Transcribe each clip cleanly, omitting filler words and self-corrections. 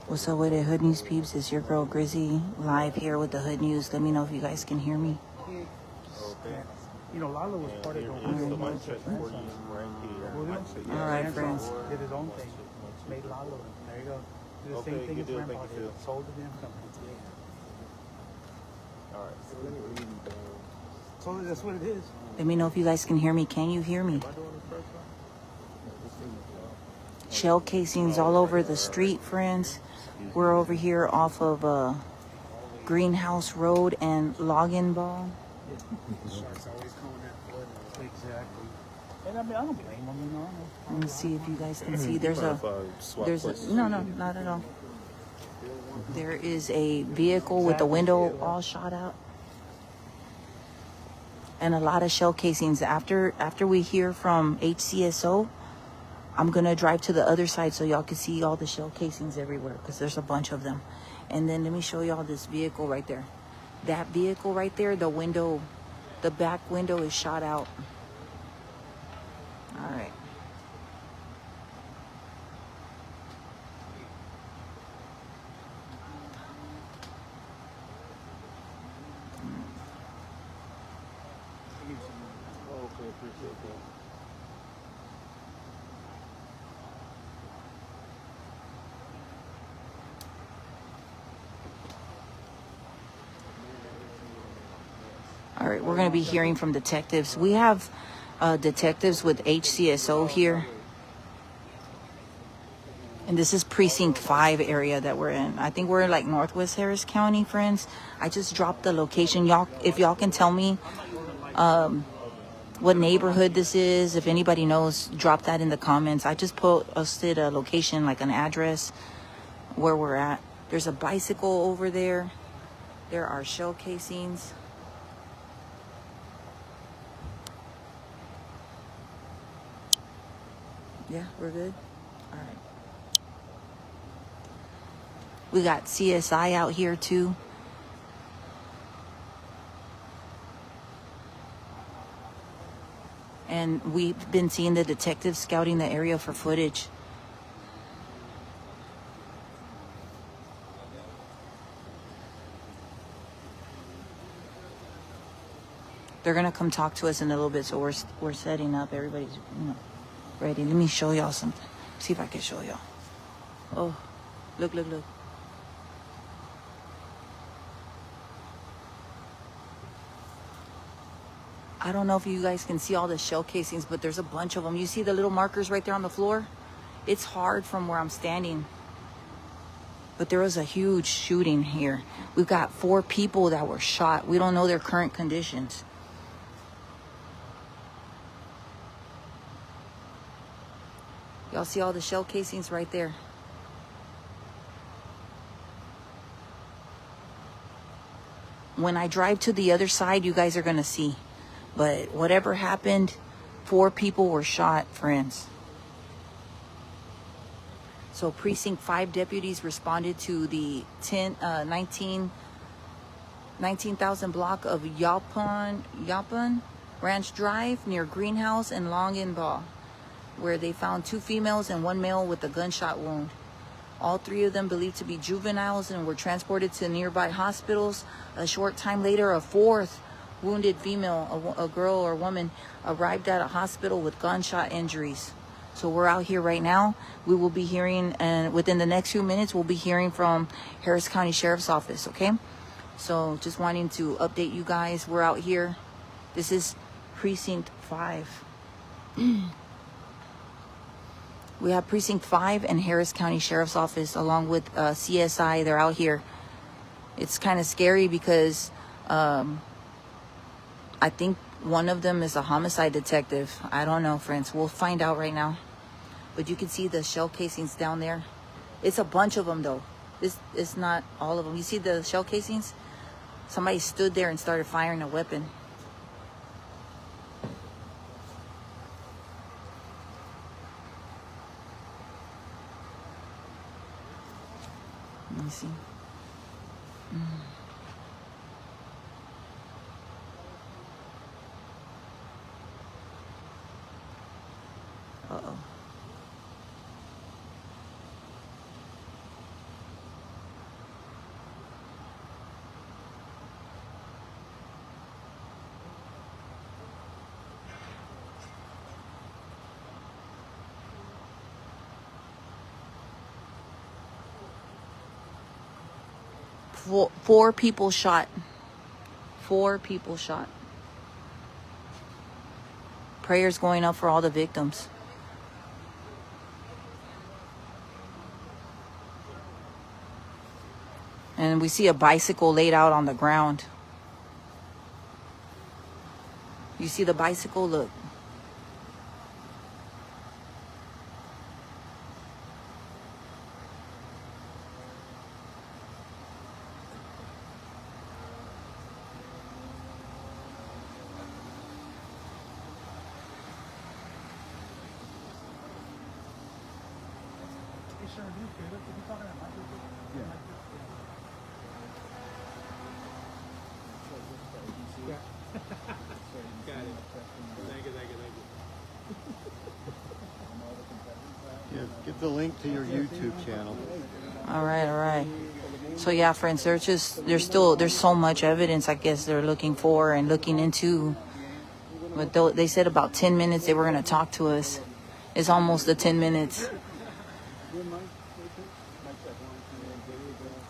What's up with it, Hood News peeps? It's your girl Grizzy live here with the Hood News. Let me know if you guys can hear me. You know, Lalo was part of the All right, friends. Did his own thing. Made Lalo. There you go. Did the same thing as Grandpa did. Sold to them company. All right. So that's what it is. Let me know if you guys can hear me. Can you hear me? Shell casings all over the street, friends. We're over here off of Greenhouse Road and Longenbaugh. Exactly. And I mean, I don't blame them, you know. Let me see if you guys can see. There's a no, not at all. There is a vehicle with the window all shot out. And a lot of shell casings. After we hear from HCSO, I'm going to drive to the other side so y'all can see all the shell casings everywhere because there's a bunch of them. And then let me show y'all this vehicle right there. That vehicle right there, the back window is shot out. All right. Okay, appreciate that. All right, we're going to be hearing from detectives. We have detectives with HCSO here. And this is Precinct 5 area that we're in. I think we're in like Northwest Harris County, friends. I just dropped the location. Y'all, if y'all can tell me what neighborhood this is, if anybody knows, drop that in the comments. I just posted a location, like an address where we're at. There's a bicycle over there. There are shell casings. Yeah, we're good. All right. We got CSI out here too. And we've been seeing the detectives scouting the area for footage. They're gonna come talk to us in a little bit, so we're setting up. Everybody's ready. Let me show y'all something. See if I can show y'all. Oh, look. I don't know if you guys can see all the shell casings, but there's a bunch of them. You see the little markers right there on the floor? It's hard from where I'm standing. But there was a huge shooting here. We've got 4 people that were shot. We don't know their current conditions. Y'all see all the shell casings right there? When I drive to the other side, you guys are going to see. But whatever happened, 4 people were shot, friends. So Precinct 5 deputies responded to the 19,000 block of Yaupon Ranch Drive near Greenhouse and Longenbaugh, where they found 2 females and 1 male with a gunshot wound. All 3 of them believed to be juveniles and were transported to nearby hospitals. A short time later, a 4th wounded female, a girl or woman, arrived at a hospital with gunshot injuries. So we're out here right now. We will be hearing, and within the next few minutes, we'll be hearing from Harris County Sheriff's Office, okay? So just wanting to update you guys. We're out here. This is Precinct 5. We have Precinct 5 and Harris County Sheriff's Office along with CSI. They're out here. It's kind of scary because I think one of them is a homicide detective. I don't know, friends. We'll find out right now. But you can see the shell casings down there. It's a bunch of them, though. It's not all of them. You see the shell casings? Somebody stood there and started firing a weapon. Let me see. Uh-oh. Four people shot. 4 people shot. Prayers going up for all the victims. And we see a bicycle laid out on the ground. You see the bicycle? Look. Yeah, give the link to your YouTube channel. All right. So yeah, friends, there's so much evidence, I guess, they're looking for and looking into. But they said about 10 minutes they were going to talk to us. It's almost the 10 minutes.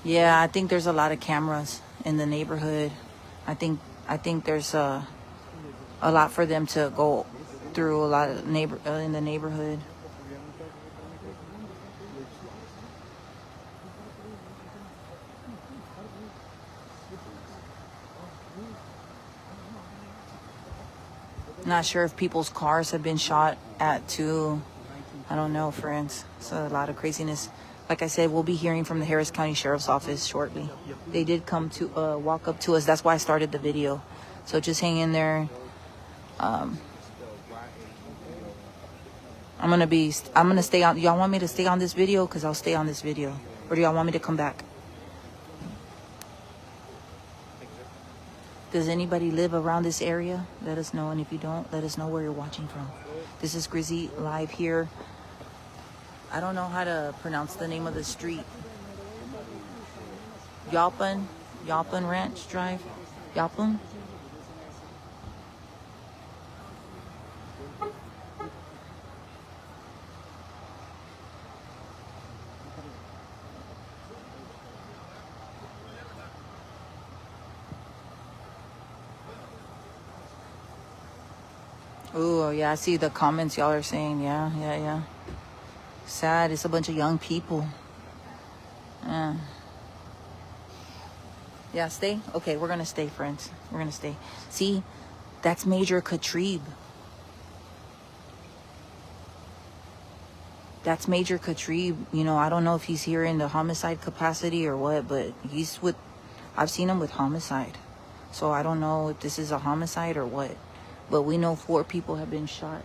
Yeah, I think there's a lot of cameras in the neighborhood. I think there's a lot for them to go through, a lot of in the neighborhood. Not sure if people's cars have been shot at too. I don't know, friends. It's a lot of craziness. Like I said, we'll be hearing from the Harris County Sheriff's Office shortly. They did come to walk up to us. That's why I started the video. So just hang in there. I'm gonna stay on. Y'all want me to stay on this video? Because I'll stay on this video. Or do y'all want me to come back? Does anybody live around this area? Let us know. And if you don't, let us know where you're watching from. This is Grizzy live here. I don't know how to pronounce the name of the street. Yaupon Ranch Drive. Yaupon. Oh, yeah, I see the comments y'all are saying. Yeah. Sad. It's a bunch of young people. Yeah, stay? Okay, we're going to stay, friends. We're going to stay. See, that's Major Katrib. That's Major Katrib. You know, I don't know if he's here in the homicide capacity or what, but I've seen him with homicide. So I don't know if this is a homicide or what. But we know 4 people have been shot.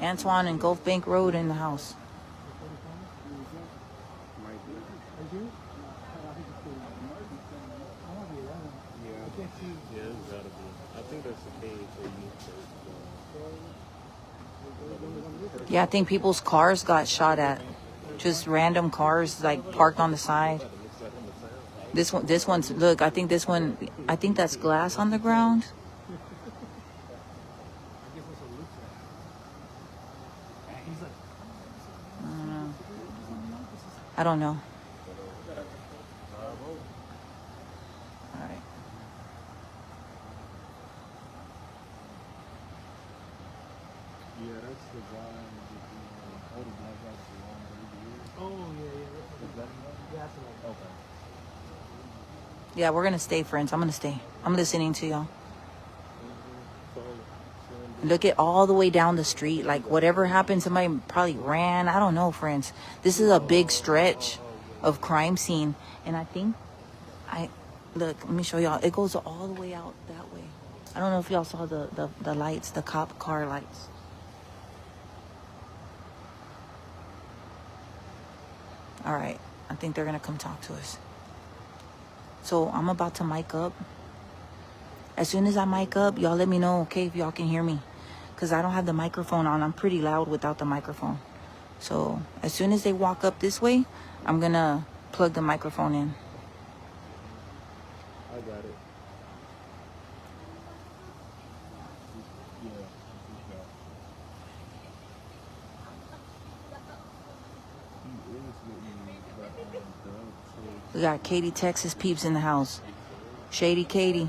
Antoine and Gulf Bank Road in the house. Yeah, it's gotta be. I think that's the case. Yeah, I think people's cars got shot at. Just random cars like parked on the side. This one's, look, I think that's glass on the ground. I don't know. All right. Yeah, that's the guy. Yeah, we're gonna stay, friends. I'm gonna stay. I'm listening to y'all. Look at all the way down the street. Like, whatever happened, somebody probably ran. I don't know, friends. This is a big stretch of crime scene. And I think, look, let me show y'all. It goes all the way out that way. I don't know if y'all saw the lights, the cop car lights. All right. I think they're going to come talk to us. So I'm about to mic up. As soon as I mic up, y'all let me know, okay, if y'all can hear me. Because I don't have the microphone on. I'm pretty loud without the microphone. So as soon as they walk up this way, I'm going to plug the microphone in. I got it. Yeah. We got Katy, Texas peeps in the house. Shady Katy.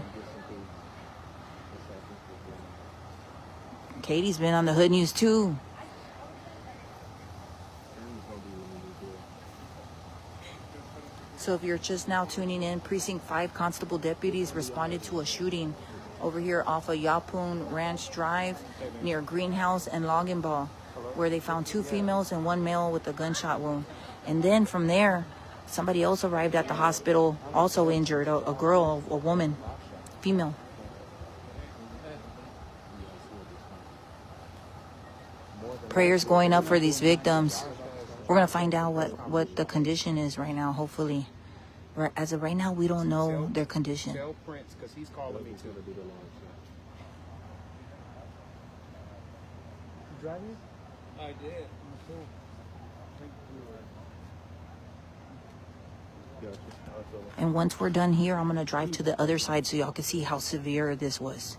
Katie's been on the hood news too. So if you're just now tuning in, Precinct 5 constable deputies responded to a shooting over here off of Yaupon Ranch Drive near Greenhouse and Longenbaugh, where they found 2 females and 1 male with a gunshot wound. And then from there, somebody else arrived at the hospital, also injured, a girl, a woman, female. Prayers going up for these victims. We're going to find out what the condition is right now, hopefully. As of right now, we don't know their condition. Tell Prince, because he's calling me too. Driving? I did. And once we're done here, I'm going to drive to the other side so y'all can see how severe this was.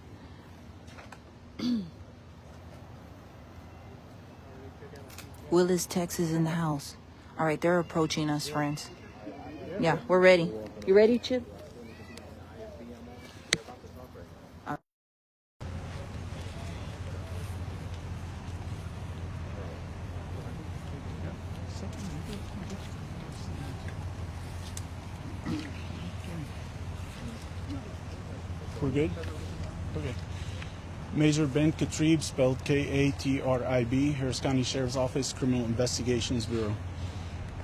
Willis, Texas in the house. All right, they're approaching us, friends. Yeah, we're ready. You ready, Chip? We're good? Okay. Major Ben Katrib, spelled Katrib, Harris County Sheriff's Office, Criminal Investigations Bureau.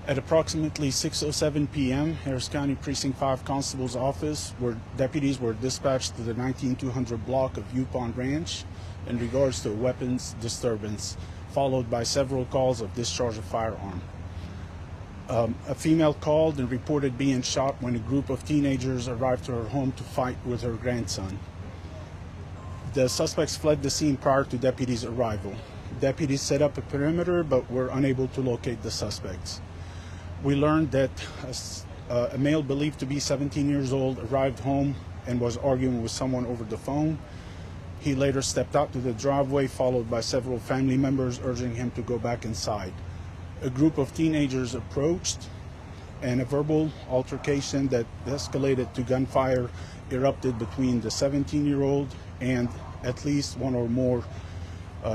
At approximately 6:07 p.m., Harris County Precinct 5 Constable's Office, where deputies were dispatched to the 19200 block of Yaupon Ranch in regards to a weapons disturbance, followed by several calls of discharge of firearm. A female called and reported being shot when a group of teenagers arrived to her home to fight with her grandson. The suspects fled the scene prior to deputies' arrival. Deputies set up a perimeter but were unable to locate the suspects. We learned that a male believed to be 17 years old arrived home and was arguing with someone over the phone. He later stepped out to the driveway, followed by several family members urging him to go back inside. A group of teenagers approached, and a verbal altercation that escalated to gunfire erupted between the 17-year-old and at least one or more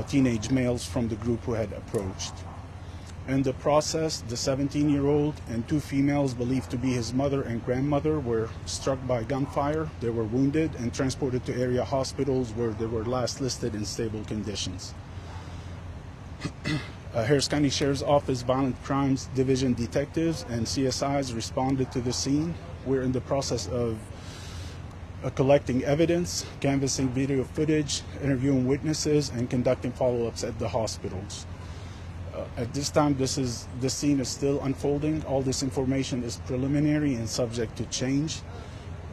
teenage males from the group who had approached. In the process, the 17-year-old and 2 females believed to be his mother and grandmother were struck by gunfire. They were wounded and transported to area hospitals where they were last listed in stable conditions. Harris County Sheriff's Office Violent Crimes Division detectives and CSIs responded to the scene. We're in the process of collecting evidence, canvassing video footage, interviewing witnesses, and conducting follow-ups at the hospitals. At this time, the scene is still unfolding. All this information is preliminary and subject to change.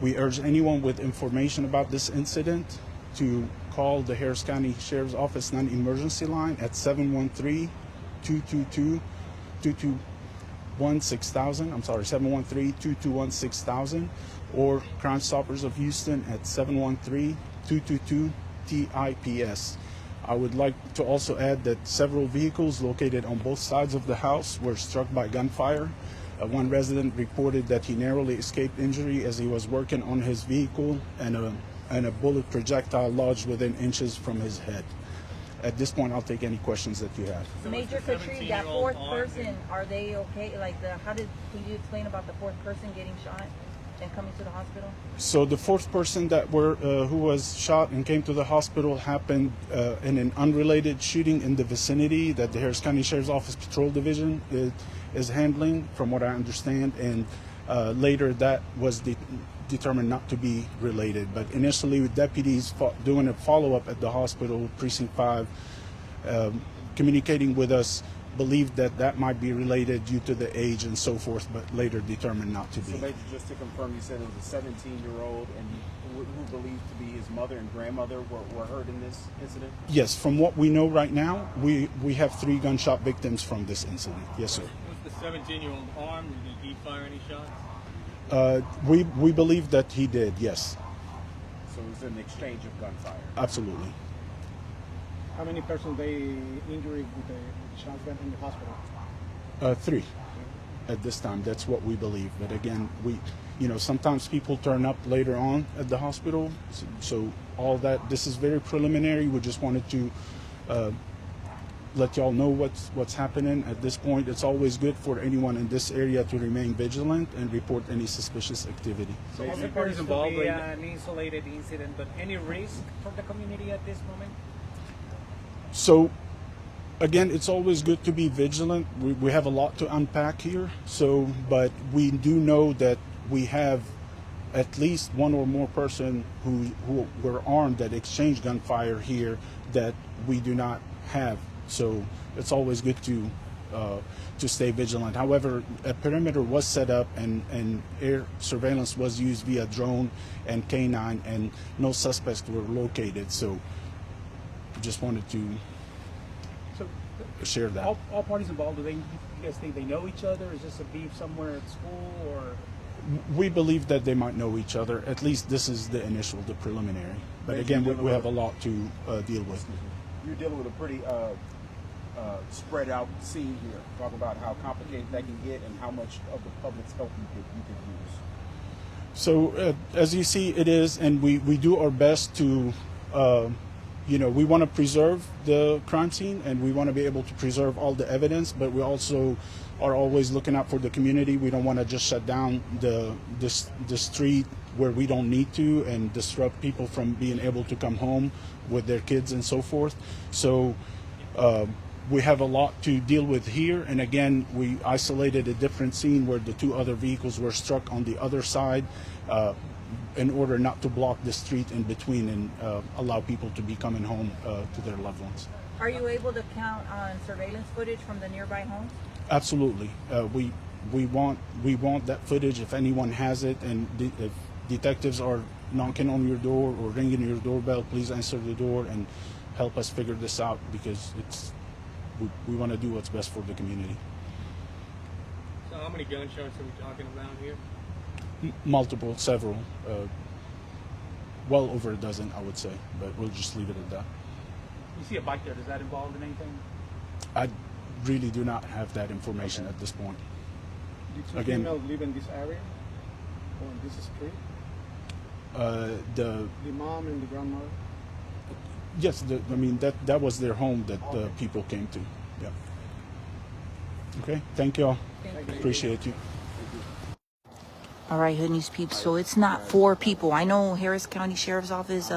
We urge anyone with information about this incident to call the Harris County Sheriff's Office non-emergency line at 713-221-6000. I'm sorry, 713-221-6000, or Crime Stoppers of Houston at 713-222-TIPS. I would like to also add that several vehicles located on both sides of the house were struck by gunfire. One resident reported that he narrowly escaped injury as he was working on his vehicle, and a bullet projectile lodged within inches from his head. At this point, I'll take any questions that you have. Major Katrib, that 4th person, are they okay? Can you explain about the 4th person getting shot and coming to the hospital? So the 4th person who was shot and came to the hospital happened in an unrelated shooting in the vicinity that the Harris County Sheriff's Office Patrol Division is handling, from what I understand, and later that was determined not to be related. But initially, with deputies doing a follow-up at the hospital, Precinct 5, communicating with us, believed that might be related due to the age and so forth, but later determined not to be. So, Major, just to confirm, you said it was a 17-year-old and who believed to be his mother and grandmother were hurt in this incident? Yes, from what we know right now, we have 3 gunshot victims from this incident. Yes, sir. Was the 17-year-old armed? Did he fire any shots? We believe that he did, yes. So it was an exchange of gunfire? Absolutely. How many persons they injured with the shotgun in the hospital? 3. at this time. That's what we believe. But again, sometimes people turn up later on at the hospital. So all that, this is very preliminary. We just wanted to let y'all know what's happening at this point. It's always good for anyone in this area to remain vigilant and report any suspicious activity. So It all the appears parties to involved be right now. an isolated incident, but any risk for the community at this moment? So again, it's always good to be vigilant. We have a lot to unpack here. But we do know that we have at least one or more person who were armed that exchanged gunfire here that we do not have. So it's always good to stay vigilant. However, a perimeter was set up and air surveillance was used via drone and K9, and no suspects were located. So just wanted to share that. All parties involved, you guys think they know each other? Is this a beef somewhere at school, or? We believe that they might know each other. At least this is the preliminary. But again, we have a lot to deal with. You're dealing with a pretty spread out scene here. Talk about how complicated that can get and how much of the public's help you could use. So as you see, it is, and we do our best to, we want to preserve the crime scene and we want to be able to preserve all the evidence, but we also are always looking out for the community. We don't want to just shut down the street where we don't need to and disrupt people from being able to come home with their kids and so forth. So we have a lot to deal with here, and again, we isolated a different scene where the two other vehicles were struck on the other side in order not to block the street in between and allow people to be coming home to their loved ones. Are you able to count on surveillance footage from the nearby homes? Absolutely. We want that footage if anyone has it, and if detectives are knocking on your door or ringing your doorbell, please answer the door and help us figure this out, because we want to do what's best for the community. So how many gunshots are we talking about here? Multiple, several, well over a dozen, I would say, but we'll just leave it at that. You see a bike there, is that involved in anything? I really do not have that information at this point. Did two Again- females live in this area? Or in this street? The The mom and the grandmother? yes, that was their home that the people came to. Yeah. Okay. Thank you all. Appreciate you. All right, Hood News peeps. So it's not 4 people. I know Harris County Sheriff's Office,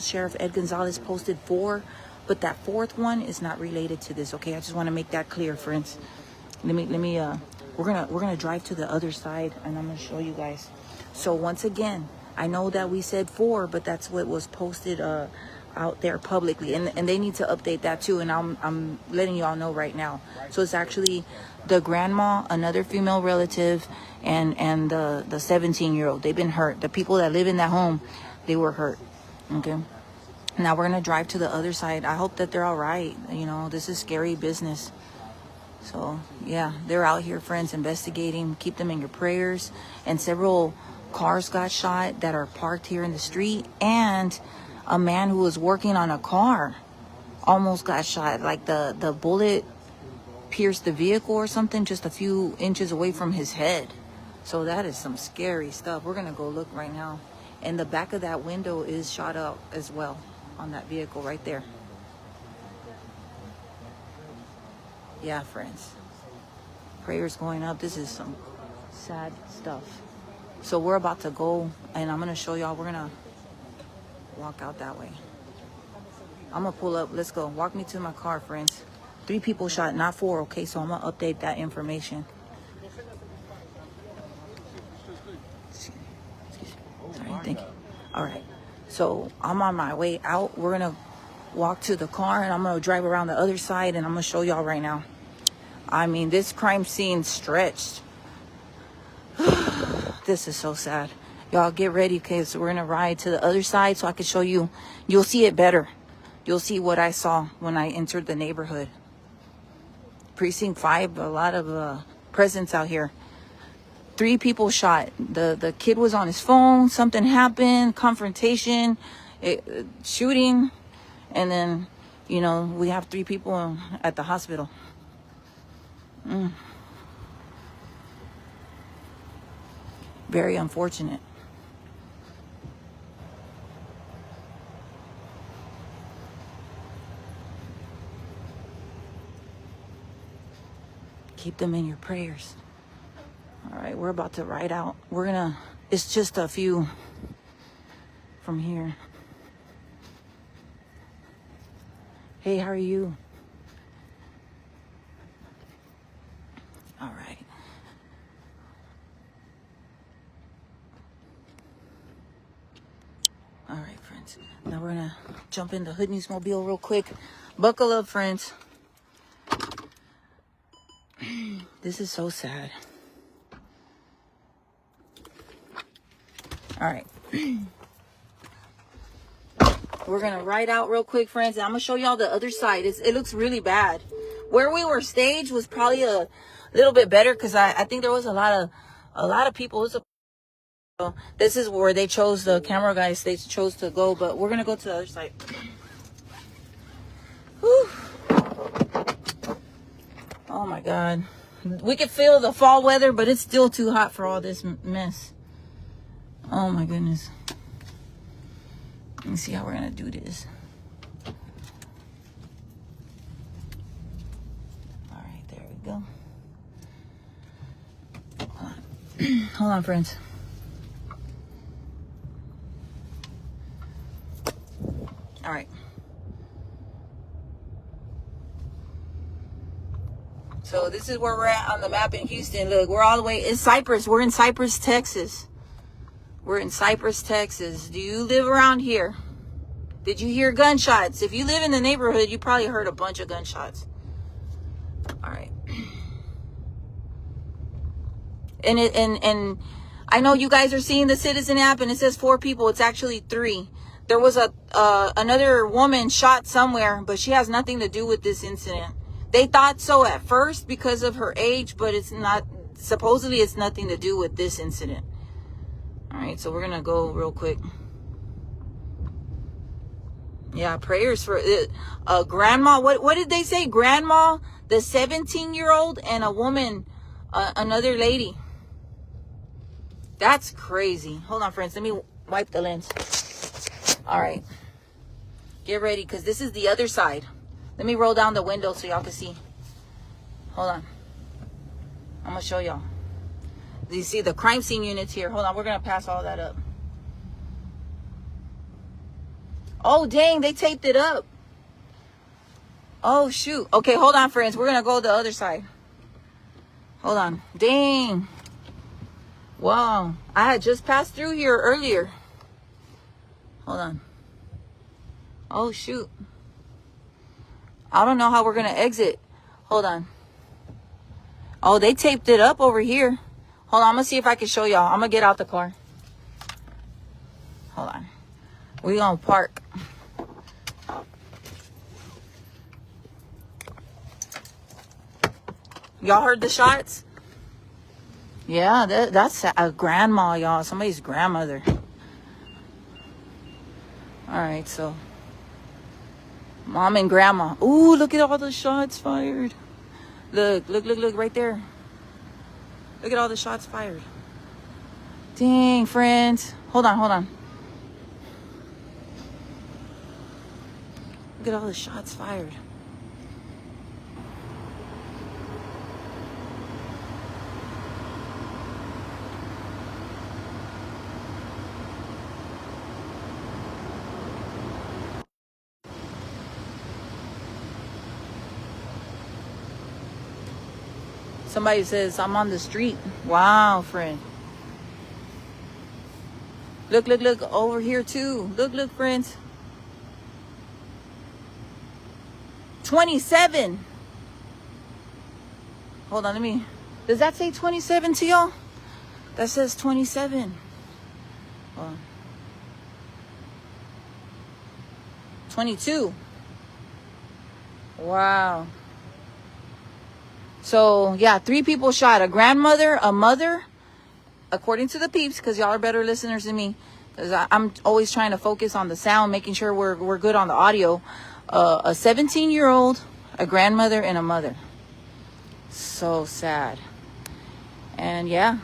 Sheriff Ed Gonzalez posted 4, but that 4th one is not related to this. Okay, I just want to make that clear, friends. Let me. We're gonna drive to the other side, and I'm gonna show you guys. So once again, I know that we said 4, but that's what was posted out there publicly, and they need to update that too. And I'm letting y'all know right now. So it's actually the grandma, another female relative, and the 17-year-old. They've been hurt. The people that live in that home, they were hurt. Okay. Now we're gonna drive to the other side. I hope that they're all right. This is scary business. So yeah, they're out here, friends, investigating. Keep them in your prayers. And several cars got shot that are parked here in the street, and a man who was working on a car almost got shot. Like the bullet pierced the vehicle or something just a few inches away from his head. So that is some scary stuff. We're gonna go look right now, and the back of that window is shot out as well on that vehicle right there. Yeah, friends, prayers going up. This is some sad stuff. So we're about to go, and I'm gonna show y'all. We're gonna walk out that way. I'm gonna pull up. Let's go. Walk me to my car, friends. 3 people shot, not 4. Okay, so I'm gonna update that information. Excuse me. Sorry, thank you. All right. So I'm on my way out. We're gonna walk to the car, and I'm gonna drive around the other side, and I'm gonna show y'all right now. I mean, this crime scene stretched. This is so sad. Y'all get ready, because we're gonna ride to the other side so I can show you. You'll see it better. You'll see what I saw when I entered the neighborhood. Precinct 5, a lot of presence out here. 3 people shot. The kid was on his phone. Something happened. Confrontation, shooting, and then we have 3 people at the hospital. Very unfortunate. Keep them in your prayers. All right, we're about to ride out. It's just a few from here. Hey, how are you? All right. All right, friends. Now we're gonna jump in the Hoodneys mobile real quick. Buckle up, friends. This is so sad. All right. We're gonna ride out real quick, friends, and I'm gonna show y'all the other side. It looks really bad. Where we were staged was probably a little bit better because I think there was a lot of people. This is where they chose, the camera guys, they chose to go, but we're gonna go to the other side. Whew. Oh my God. We can feel the fall weather, but it's still too hot for all this mess. Oh my goodness. Let me see how we're gonna do this. All right, there we go. Hold on, friends. All right. So this is where we're at on the map in Houston. Look, we're all the way in Cypress. We're in Cypress, Texas. We're in Cypress, Texas. Do you live around here? Did you hear gunshots? If you live in the neighborhood, you probably heard a bunch of gunshots. All right. And I know you guys are seeing the Citizen app and it says 4 people. It's actually 3. There was another woman shot somewhere, but she has nothing to do with this incident. They thought so at first because of her age, but it's not. Supposedly, it's nothing to do with this incident. All right, so we're gonna go real quick. Yeah, prayers for grandma. What did they say? Grandma, the 17-year-old, and a woman, another lady. That's crazy. Hold on, friends. Let me wipe the lens. All right. Get ready, because this is the other side. Let me roll down the window so y'all can see. Hold on. I'm going to show y'all. Do you see the crime scene units here? Hold on. We're going to pass all that up. Oh, dang. They taped it up. Oh, shoot. Okay, hold on, friends. We're going to go the other side. Hold on. Dang. Wow. I had just passed through here earlier. Hold on. Oh, shoot. I don't know how we're going to exit. Hold on. Oh, they taped it up over here. Hold on. I'm going to see if I can show y'all. I'm going to get out the car. Hold on. We're going to park. Y'all heard the shots? Yeah, that's a grandma, y'all. Somebody's grandmother. All right, so mom and grandma. Ooh, look at all the shots fired. Look right there. Look at all the shots fired. Dang, friends. Hold on. Look at all the shots fired. Somebody says, I'm on the street. Wow, friend. Look over here too. Look, friends. 27. Hold on, does that say 27 to y'all? That says 27. Hold on. 22. Wow. So, yeah, 3 people shot. A grandmother, a mother, according to the peeps, because y'all are better listeners than me. Because I'm always trying to focus on the sound, making sure we're good on the audio. A 17-year-old, a grandmother, and a mother. So sad. And, yeah.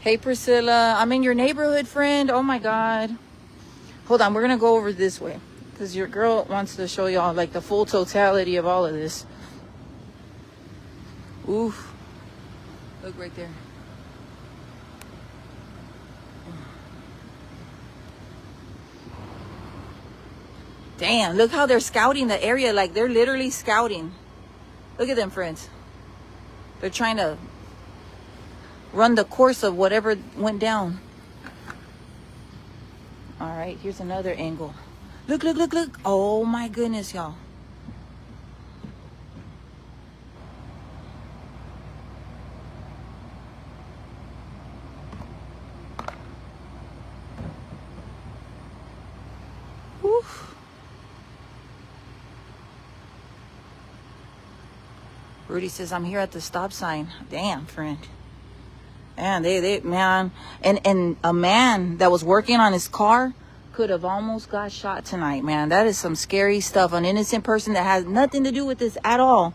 Hey, Priscilla. I'm in your neighborhood, friend. Oh, my God. Hold on. We're going to go over this way. Because your girl wants to show y'all, like, the full totality of all of this. Oof. Look right there. Damn, look how they're scouting the area. Like, they're literally scouting. Look at them, friends. They're trying to run the course of whatever went down. All right, here's another angle. Look, look, look, look. Oh, my goodness, y'all. Oof. Rudy says, I'm here at the stop sign. Damn, friend. And man, and a man that was working on his car could have almost got shot tonight, man. That is some scary stuff. An innocent person that has nothing to do with this at all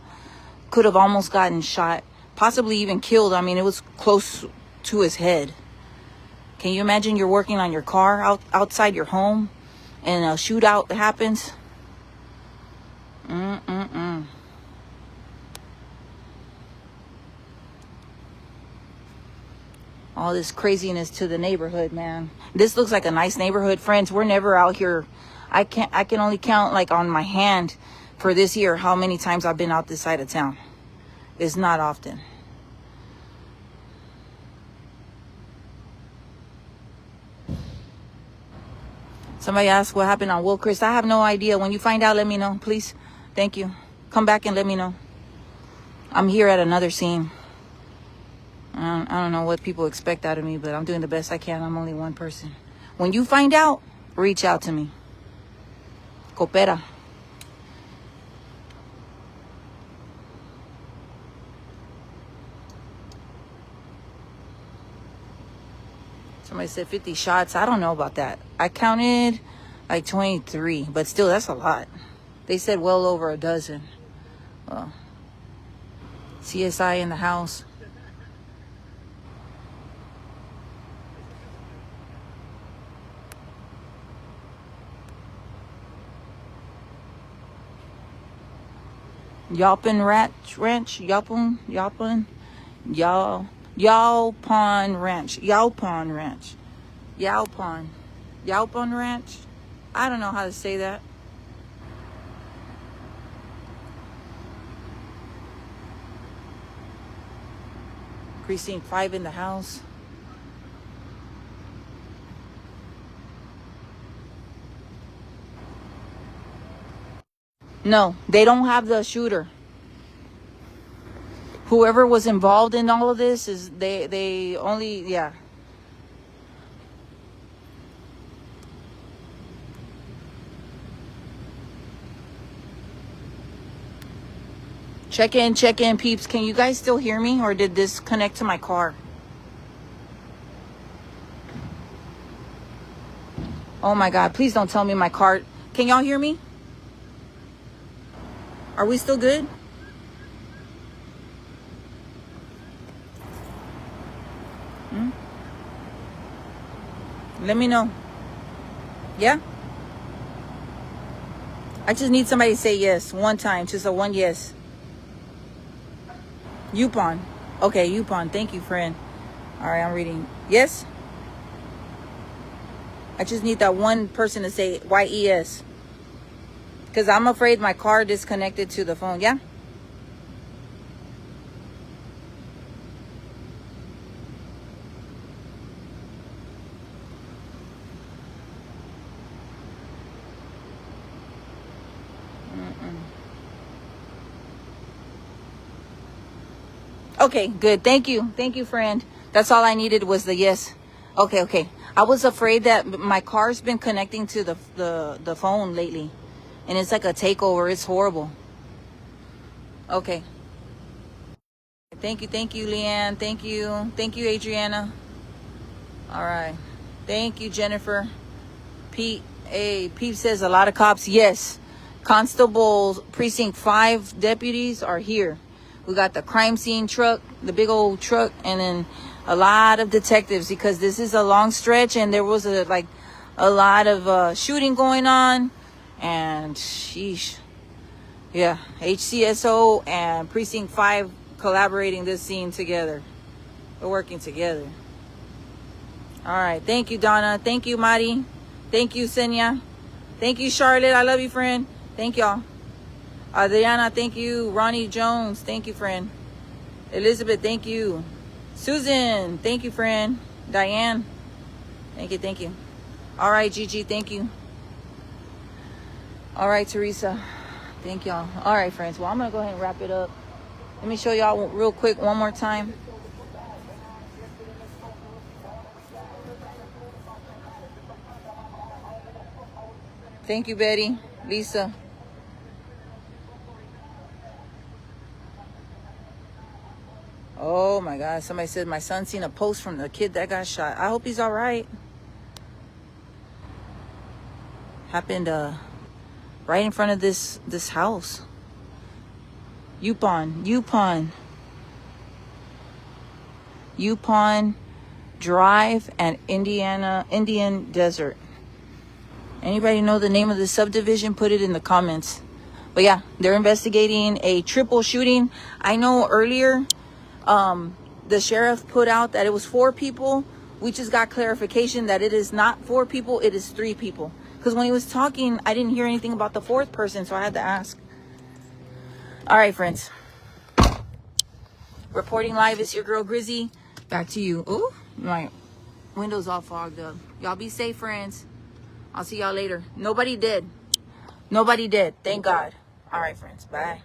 could have almost gotten shot, possibly even killed. I mean, it was close to his head. Can you imagine you're working on your car outside your home and a shootout happens? All this craziness to the neighborhood, man. This looks like a nice neighborhood, friends. We're never out here. I can only count, like, on my hand for this year how many times I've been out this side of town. It's not often. Somebody asked what happened on Wilchrist. I have no idea. When you find out, let me know, please. Thank you. Come back and let me know. I'm here at another scene. I don't know what people expect out of me, but I'm doing the best I can. I'm only one person. When you find out, reach out to me. Coopera. Somebody said 50 shots. I don't know about that. I counted like 23, but still, that's a lot. They said well over a dozen. Well, CSI in the house. Yaupon Ranch, Yaupon Ranch. I don't know how to say that. Precinct 5 in the house. No, they don't have the shooter. Whoever was involved in all of this is they only, yeah. Check in, peeps. Can you guys still hear me, or did this connect to my car? Oh my God, please don't tell me my car. Can y'all hear me? Are we still good? Let me know. Yeah? I just need somebody to say yes one time. Just a one yes. Yaupon. Okay, Yaupon. Thank you, friend. All right, I'm reading. Yes? I just need that one person to say YES. Because I'm afraid my car disconnected to the phone. Yeah? Okay, good. Thank you. Thank you, friend. That's all I needed was the yes. Okay. I was afraid that my car's been connecting to the phone lately. And it's like a takeover. It's horrible. Okay. Thank you, Leanne. Thank you, Adriana. All right. Thank you, Jennifer. Pete says a lot of cops. Yes. Constables, Precinct 5 deputies are here. We got the crime scene truck, the big old truck, and then a lot of detectives, because this is a long stretch and there was a lot of shooting going on, and sheesh. Yeah, HCSO and Precinct 5 collaborating this scene together. We're working together. All right. Thank you, Donna. Thank you, Mari. Thank you, Senya. Thank you, Charlotte. I love you, friend. Thank y'all. Adriana, thank you. Ronnie Jones, thank you, friend. Elizabeth, thank you. Susan, thank you, friend. Diane, thank you, thank you. All right, Gigi, thank you. All right, Teresa, thank y'all. All right, friends. Well, I'm going to go ahead and wrap it up. Let me show y'all real quick one more time. Thank you, Betty. Lisa. Oh my God. Somebody said my son seen a post from the kid that got shot. I hope he's all right. Happened right in front of this house. Yaupon Drive and Indian Desert. Anybody know the name of the subdivision? Put it in the comments. But yeah, they're investigating a triple shooting. I know earlier the sheriff put out that it was 4 people. We just got clarification that it is not 4 people, it is 3 people. Because when he was talking, I didn't hear anything about the 4th person, so I had to ask. All right, friends. Reporting live is your girl Grizzy. Back to you. Ooh, my window's all fogged up. Y'all be safe, friends. I'll see y'all later. Nobody did. Thank God. All right, friends. Bye.